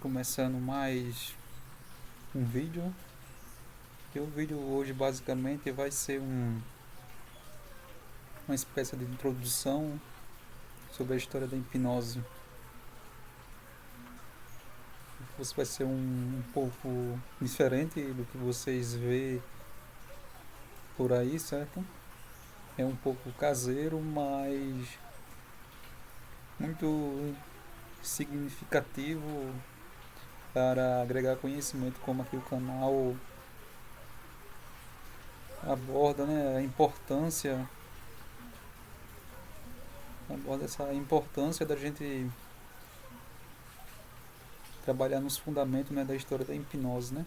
começando mais um vídeo. E o vídeo hoje basicamente vai ser uma espécie de introdução sobre a história da hipnose. Isso vai ser um pouco diferente do que vocês vê por aí, certo? É um pouco caseiro, mas muito significativo para agregar conhecimento, como aqui o canal aborda, né, aborda essa importância da gente trabalhar nos fundamentos, né, da história da hipnose, né,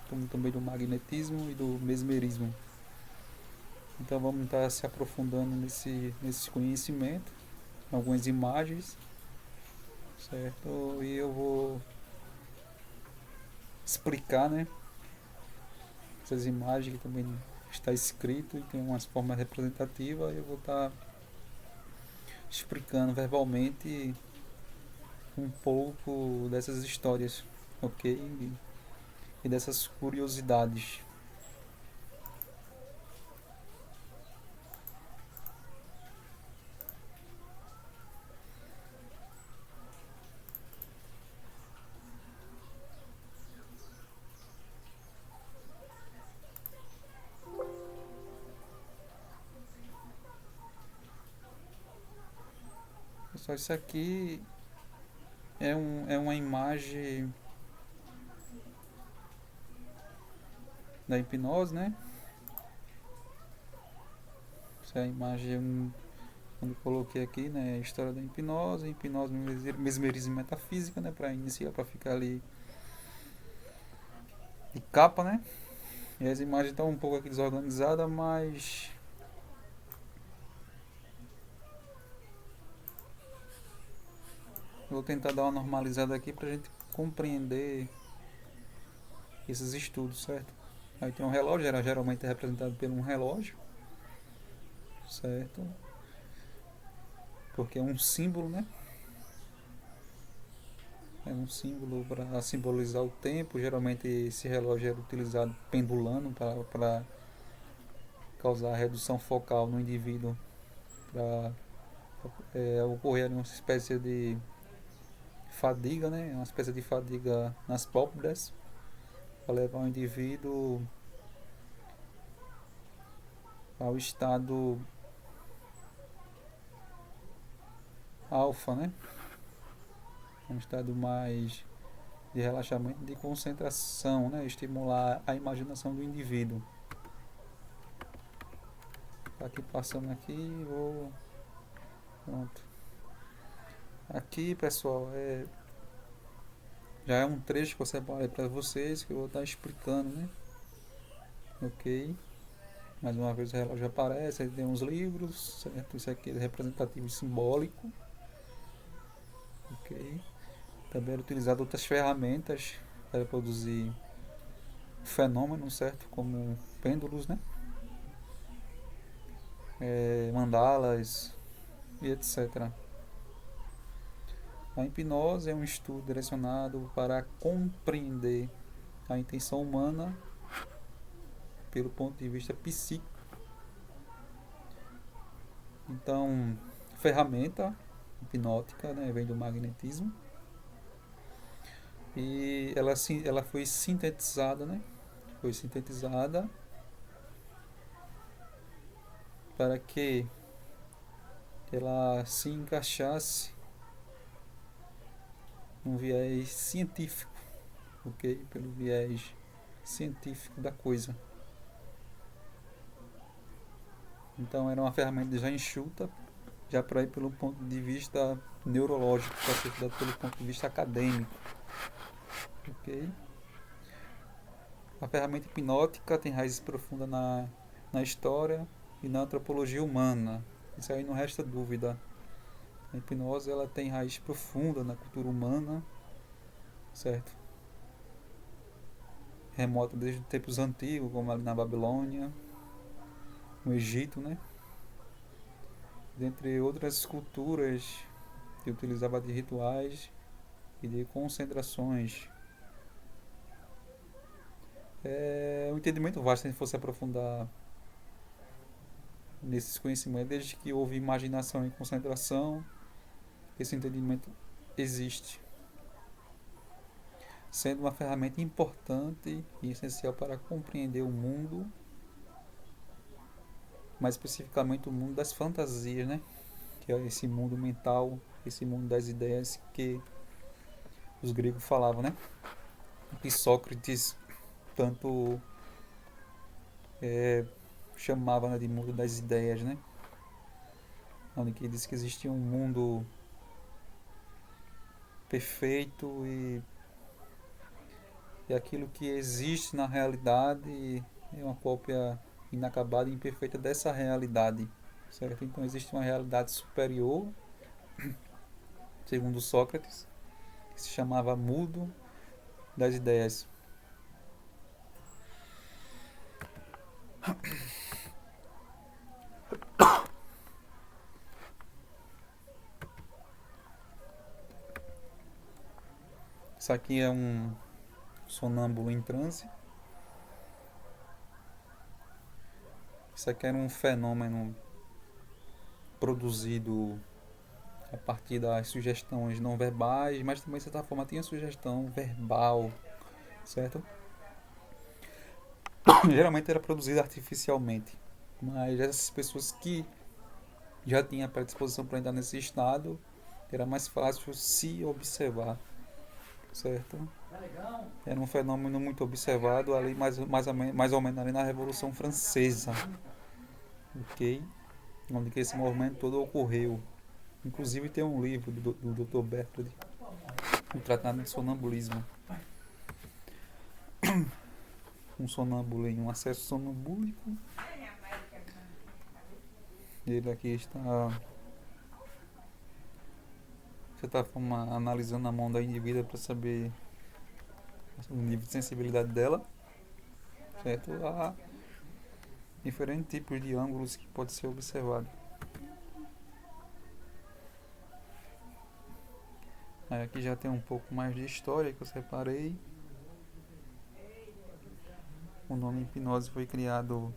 como também do magnetismo e do mesmerismo. Então vamos estar se aprofundando nesse conhecimento, algumas imagens, certo? E eu vou explicar, né, essas imagens que também está escrito e tem umas formas representativas. Eu vou estar explicando verbalmente um pouco dessas histórias, ok? E dessas curiosidades. Pessoal, isso aqui é uma imagem da hipnose, né? Essa é a imagem quando eu coloquei aqui, né? História da hipnose, mesmerismo e metafísica, né? Para iniciar, para ficar ali de capa, né? E as imagens estão um pouco aqui desorganizadas, mas eu vou tentar dar uma normalizada aqui para a gente compreender esses estudos, certo? Aí tem um relógio, geralmente é representado por um relógio, certo? Porque é um símbolo, né? É um símbolo para simbolizar o tempo. Geralmente esse relógio era utilizado pendulando para causar redução focal no indivíduo, para ocorrer uma espécie de fadiga, né? Uma espécie de fadiga nas pálpebras, para levar o indivíduo ao estado alfa, né? Um estado mais de relaxamento, de concentração, né? Estimular a imaginação do indivíduo. Tá aqui passando aqui, vou. Pronto. Aqui, pessoal, já é um trecho que eu separei para vocês que eu vou estar explicando, né? Ok. Mais uma vez o relógio aparece, aí tem uns livros, certo? Isso aqui é representativo e simbólico, ok. Também era utilizado outras ferramentas para produzir fenômenos, certo? Como pêndulos, né? Mandalas e etc. A hipnose é um estudo direcionado para compreender a intenção humana pelo ponto de vista psíquico. Então, ferramenta hipnótica, né, vem do magnetismo, e ela foi sintetizada, né? Foi sintetizada para que ela se encaixasse num viés científico, ok? Pelo viés científico da coisa. Então era uma ferramenta já enxuta, já para ir pelo ponto de vista neurológico, para ser estudado pelo ponto de vista acadêmico, ok? A ferramenta hipnótica tem raízes profundas na história e na antropologia humana. Isso aí não resta dúvida. A hipnose ela tem raiz profunda na cultura humana, certo? Remota desde os tempos antigos, como ali na Babilônia, no Egito, né? Dentre outras culturas que utilizava de rituais e de concentrações. É um entendimento vasto se a gente fosse aprofundar nesses conhecimentos. Desde que houve imaginação e concentração, esse entendimento existe, sendo uma ferramenta importante e essencial para compreender o mundo, mais especificamente o mundo das fantasias, né? Que é esse mundo mental, esse mundo das ideias que os gregos falavam, né? Que Sócrates tanto chamava, né, de mundo das ideias, né? Onde que diz que existia um mundo perfeito e aquilo que existe na realidade é uma cópia inacabada e imperfeita dessa realidade, certo? Então existe uma realidade superior, segundo Sócrates, que se chamava mundo das ideias. Isso aqui é um sonâmbulo em transe. Isso aqui era um fenômeno produzido a partir das sugestões não verbais, mas também de certa forma tinha sugestão verbal, certo? Geralmente era produzido artificialmente, mas essas pessoas que já tinham a predisposição para entrar nesse estado, era mais fácil se observar, certo? Era um fenômeno muito observado ali mais ou menos ali na Revolução Francesa, ok? Onde que esse movimento todo ocorreu. Inclusive tem um livro do Dr. Berthold, um tratado de sonambulismo. Um sonâmbulo em um acesso sonambúlico. Ele aqui está, de certa forma, analisando a mão da indivídua para saber o nível de sensibilidade dela, certo? Há diferentes tipos de ângulos que pode ser observado. Aí aqui já tem um pouco mais de história que eu separei. O nome hipnose foi criado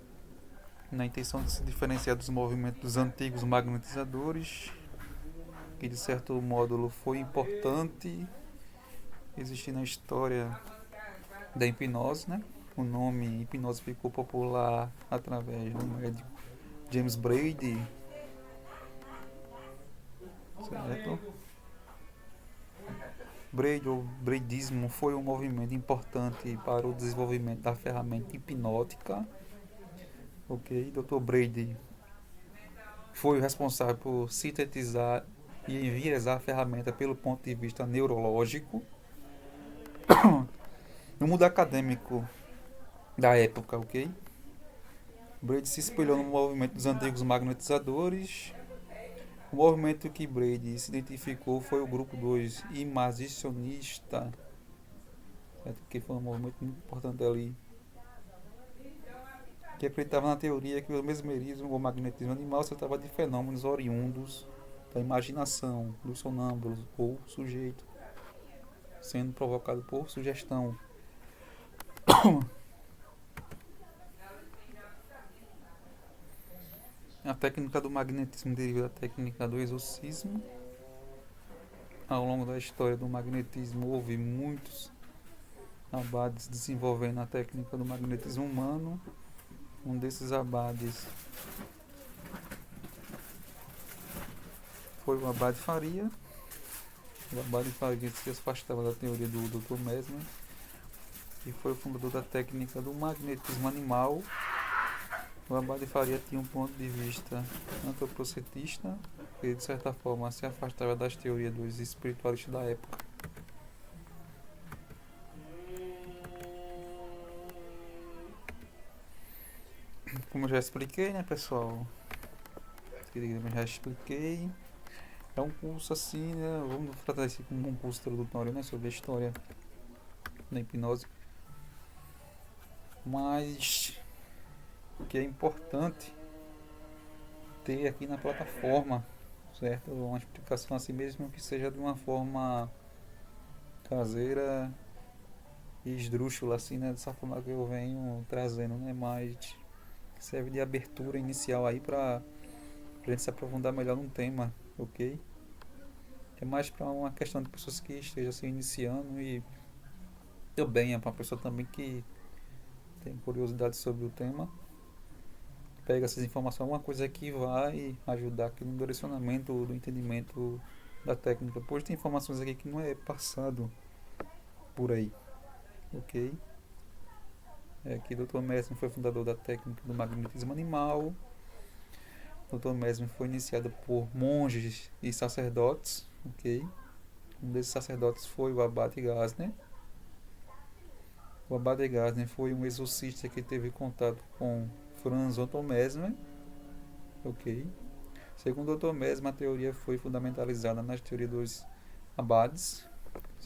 na intenção de se diferenciar dos movimentos dos antigos magnetizadores, que de certo modo foi importante existir na história da hipnose, né? O nome hipnose ficou popular através do médico James Brady, certo? Brady ou Bradismo foi um movimento importante para o desenvolvimento da ferramenta hipnótica, ok? Dr. Brady foi o responsável por sintetizar e enviesar a ferramenta pelo ponto de vista neurológico. No mundo acadêmico da época, ok? Brady se espelhou no movimento dos antigos magnetizadores. O movimento que Brady se identificou foi o grupo 2 imagicionista, que foi um movimento muito importante ali, que acreditava na teoria que o mesmerismo ou magnetismo animal se tratava de fenômenos oriundos da imaginação dos sonâmbulos ou sujeito, sendo provocado por sugestão. A técnica do magnetismo deriva da técnica do exorcismo. Ao longo da história do magnetismo houve muitos abades desenvolvendo a técnica do magnetismo humano. Um desses abades foi o Abade Faria. O Abade Faria se afastava da teoria do Dr. Mesmer e foi o fundador da técnica do magnetismo animal. O Abade Faria tinha um ponto de vista antropocentista, que de certa forma se afastava das teorias dos espiritualistas da época. Como eu já expliquei, né, pessoal? Eu já expliquei. É um curso assim, né? Vamos tratar isso como um curso introdutório, né? Sobre a história da hipnose. Mas o que é importante ter aqui na plataforma, certo? Uma explicação assim mesmo que seja de uma forma caseira e esdrúxula, assim, né? Dessa forma que eu venho trazendo, né? Mas serve de abertura inicial aí pra gente se aprofundar melhor num tema, ok? É mais para uma questão de pessoas que estejam se iniciando e também é para uma pessoa também que tem curiosidade sobre o tema. Pega essas informações, alguma coisa que vai ajudar aqui no direcionamento do entendimento da técnica. Pois tem informações aqui que não é passado por aí, ok? É que Dr. Mesmer foi fundador da técnica do magnetismo animal. Dr. Mesmer foi iniciado por monges e sacerdotes, ok? Um desses sacerdotes foi o Abate Gásner. O Abate Gásner foi um exorcista que teve contato com Franz Otto Mesmer, ok? Segundo Dr. Mesmer, a teoria foi fundamentalizada nas teorias dos abades,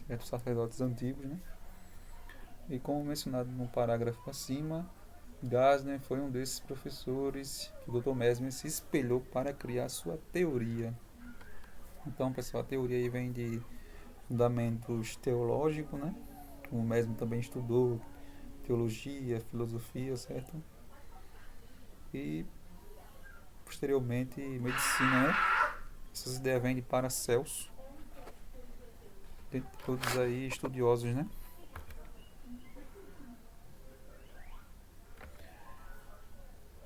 certos sacerdotes antigos, né? E como mencionado no parágrafo acima, Gásner foi um desses professores que o Dr. Mesmer se espelhou para criar sua teoria. Então, pessoal, a teoria aí vem de fundamentos teológicos, né? O Mesmer também estudou teologia, filosofia, certo? E posteriormente medicina, né? Essas ideias vêm de Paracelso, todos aí estudiosos, né?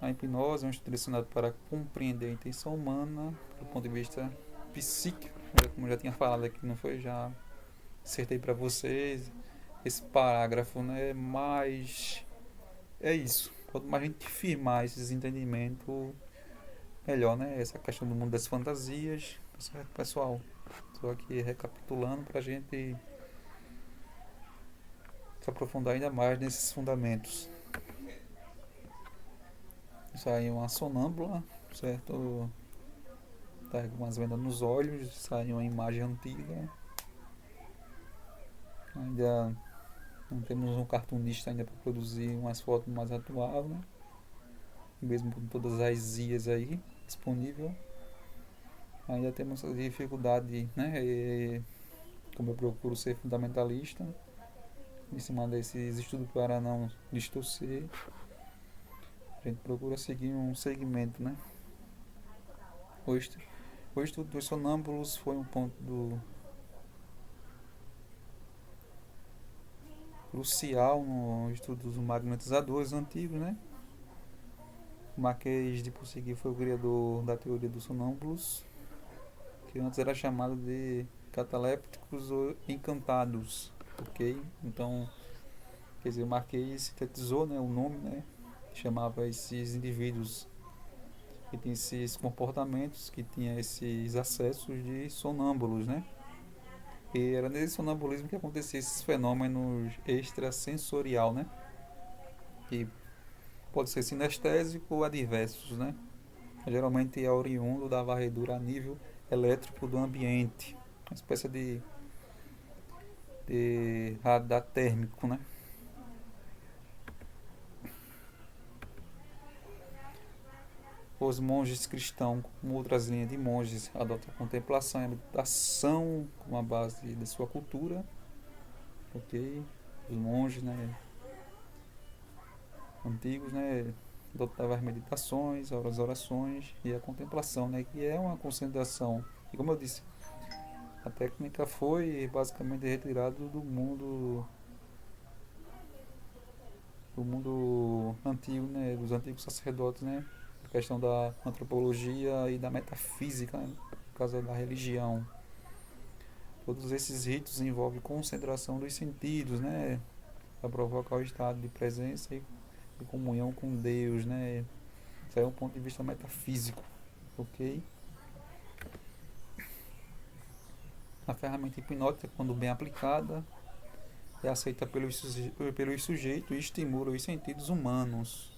A hipnose é um estudo direcionado para compreender a intenção humana do ponto de vista psíquico, como eu já tinha falado aqui, não foi? Já acertei para vocês esse parágrafo, né? Mas é isso. Quanto mais a gente firmar esses entendimentos, melhor, né? Essa questão do mundo das fantasias, certo, pessoal? Estou aqui recapitulando para a gente se aprofundar ainda mais nesses fundamentos. Isso aí é uma sonâmbula, certo? Tá com umas vendas nos olhos, sai uma imagem antiga. Ainda não temos um cartunista ainda para produzir umas fotos mais atuais, né? Mesmo com todas as IAs aí disponível. Ainda temos essa dificuldade, né? Como eu procuro ser fundamentalista, em cima desses estudos para não distorcer, a gente procura seguir um segmento, né? O estudo dos sonâmbulos foi um ponto crucial no estudo dos magnetizadores antigos, né? O Marquês de Ponsegui foi o criador da teoria dos sonâmbulos, que antes era chamado de catalépticos ou encantados, ok? Então, quer dizer, o Marquês sintetizou, né, o nome, né? Chamava esses indivíduos que tinham esses comportamentos, que tinham esses acessos de sonâmbulos, né? E era nesse sonambulismo que acontecia esses fenômenos extrasensorial, né? Que pode ser sinestésico ou adversos, né? Geralmente é oriundo da varredura a nível elétrico do ambiente, uma espécie de radar térmico, né? Os monges cristãos, como outras linhas de monges, adotam a contemplação e a meditação como a base da sua cultura, ok? Os monges, né, antigos, né, adotavam as meditações, as orações e a contemplação, né, que é uma concentração. E como eu disse, a técnica foi basicamente retirada do mundo antigo, né, dos antigos sacerdotes, né, a questão da antropologia e da metafísica, né, por causa da religião. Todos esses ritos envolvem concentração dos sentidos, né, para provocar o estado de presença e de comunhão com Deus, né. Isso aí é um ponto de vista metafísico, ok? A ferramenta hipnótica, quando bem aplicada, é aceita pelos sujeitos e estimula os sentidos humanos,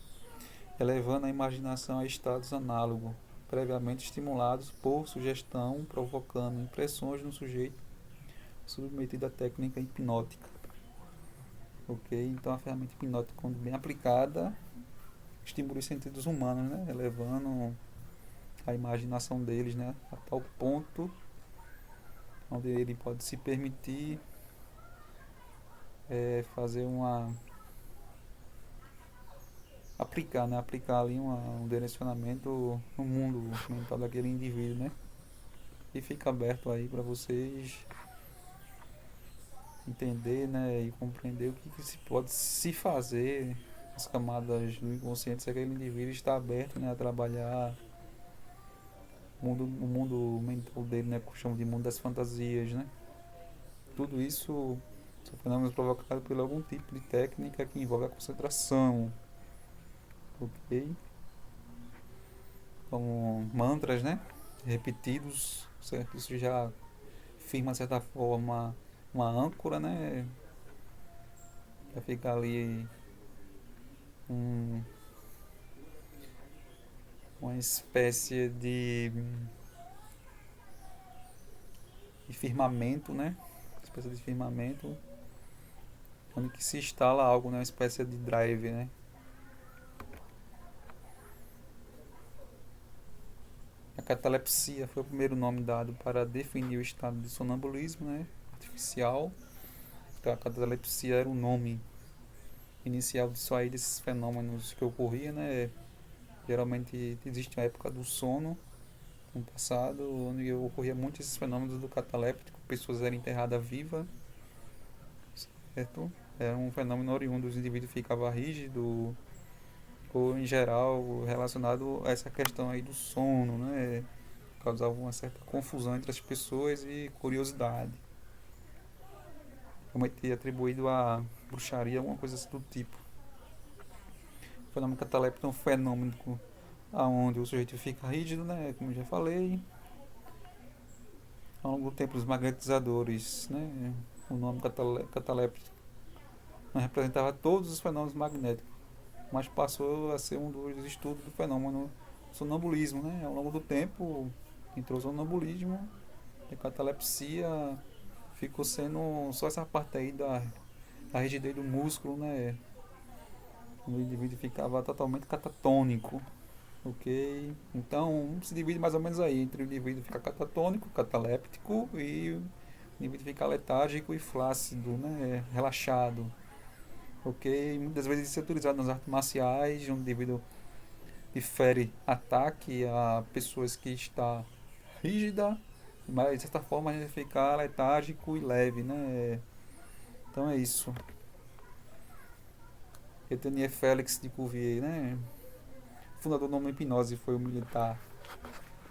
elevando a imaginação a estados análogos, previamente estimulados por sugestão, provocando impressões no sujeito submetido à técnica hipnótica. Ok? Então a ferramenta hipnótica, quando bem aplicada, estimula os sentidos humanos, né? Elevando a imaginação deles, né? A tal ponto onde ele pode se permitir fazer aplicar ali um direcionamento no mundo mental daquele indivíduo, né? E fica aberto aí para vocês entender, né, e compreender o que se pode se fazer nas camadas do inconsciente se aquele indivíduo está aberto, né, a trabalhar o mundo mental dele, né, que eu chamo de mundo das fantasias, né? Tudo isso são fenômenos provocados por algum tipo de técnica que envolve a concentração, ok? Como mantras, né, repetidos, certo? Isso já firma de certa forma uma âncora, né? Já fica ali um, uma espécie de firmamento, né? Uma espécie de firmamento onde que se instala algo, né? Uma espécie de drive, né? A catalepsia foi o primeiro nome dado para definir o estado de sonambulismo, né, artificial. Então, a catalepsia era o nome inicial disso aí, desses fenômenos que ocorriam, né? Geralmente existe a época do sono, no passado, onde ocorria muito esses fenômenos do cataléptico, pessoas eram enterradas vivas, certo? Era um fenômeno oriundo, os indivíduos ficavam rígidos, ou em geral relacionado a essa questão aí do sono, né? Causava uma certa confusão entre as pessoas e curiosidade. Realmente atribuído a bruxaria, alguma coisa assim do tipo. O fenômeno cataléptico é um fenômeno onde o sujeito fica rígido, né? Como eu já falei. Ao longo do tempo, os magnetizadores, né? O nome cataléptico não representava todos os fenômenos magnéticos, mas passou a ser um dos estudos do fenômeno sonambulismo, né? Ao longo do tempo, entrou o sonambulismo, a catalepsia ficou sendo só essa parte aí da rigidez do músculo, né? O indivíduo ficava totalmente catatônico, ok? Então se divide mais ou menos aí entre o indivíduo ficar catatônico, cataléptico, e o indivíduo ficar letárgico e flácido, né? Relaxado, ok? Muitas vezes isso é utilizado nas artes marciais, onde o indivíduo difere ataque a pessoas que está rígida, mas de certa forma a gente ficar letárgico e leve, né? Então é isso. Etenier Félix de Cuvier, né? O fundador do nome hipnose foi o militar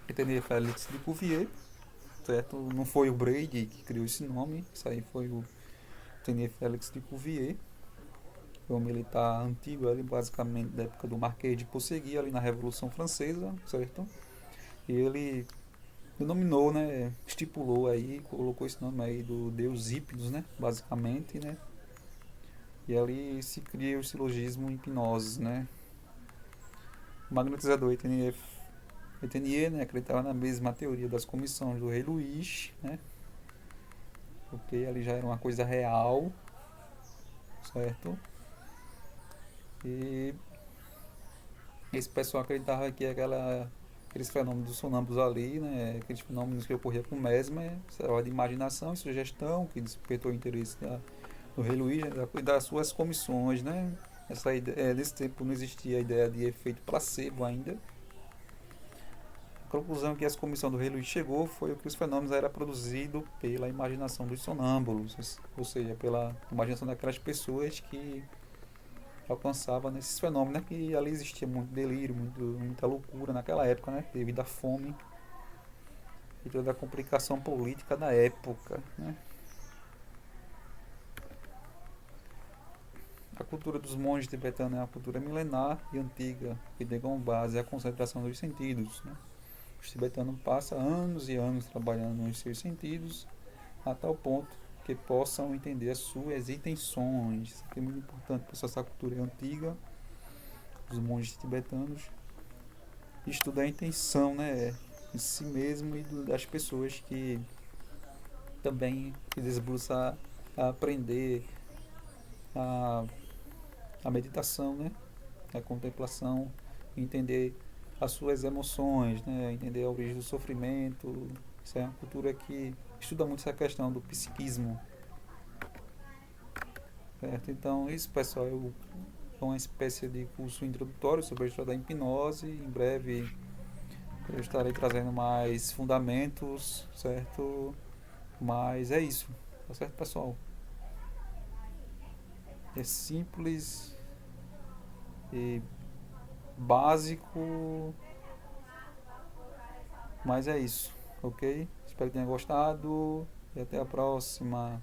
Etenier Félix de Cuvier, certo? Não foi o Brady que criou esse nome, isso aí foi o Etenier Félix de Cuvier. Foi um militar antigo, ali, basicamente da época do Marquês de Possegui, ali na Revolução Francesa, certo? E ele denominou, né, estipulou aí, colocou esse nome aí do deus Hipnos, né, basicamente, né? E ali se cria o silogismo hipnose, né? O magnetizador Etenier, né, acreditava na mesma teoria das comissões do rei Luís, né? Porque ali já era uma coisa real, certo? E esse pessoal acreditava que aqueles fenômenos dos sonâmbulos ali, né, aqueles fenômenos que ocorriam com Mesmer, era de imaginação e sugestão, que despertou o interesse do rei Luís, né, e das suas comissões, né? Nesse tempo não existia a ideia de efeito placebo ainda. A conclusão que as comissões do rei Luís chegou foi que os fenômenos eram produzidos pela imaginação dos sonâmbulos, ou seja, pela imaginação daquelas pessoas que alcançavam nesses fenômenos, né? Que ali existia muito delírio, muita loucura naquela época, né? Devido à fome e toda a complicação política da época, né? A cultura dos monges tibetanos é uma cultura milenar e antiga que tem como base a concentração dos sentidos, né? Os tibetanos passam anos e anos trabalhando nos seus sentidos a tal ponto que possam entender as suas intenções. Isso aqui é muito importante para essa cultura antiga dos monges tibetanos. Estudar a intenção, né, de si mesmo e das pessoas que também se debruçam a aprender a, a meditação, né, a contemplação, entender as suas emoções, né, entender a origem do sofrimento. Isso é uma cultura que estuda muito essa questão do psiquismo. certo? Então, isso, pessoal, é uma espécie de curso introdutório sobre a história da hipnose. Em breve eu estarei trazendo mais fundamentos, certo? Mas é isso, tá certo, pessoal? É simples e básico, mas é isso, ok? Espero que tenha gostado e até a próxima.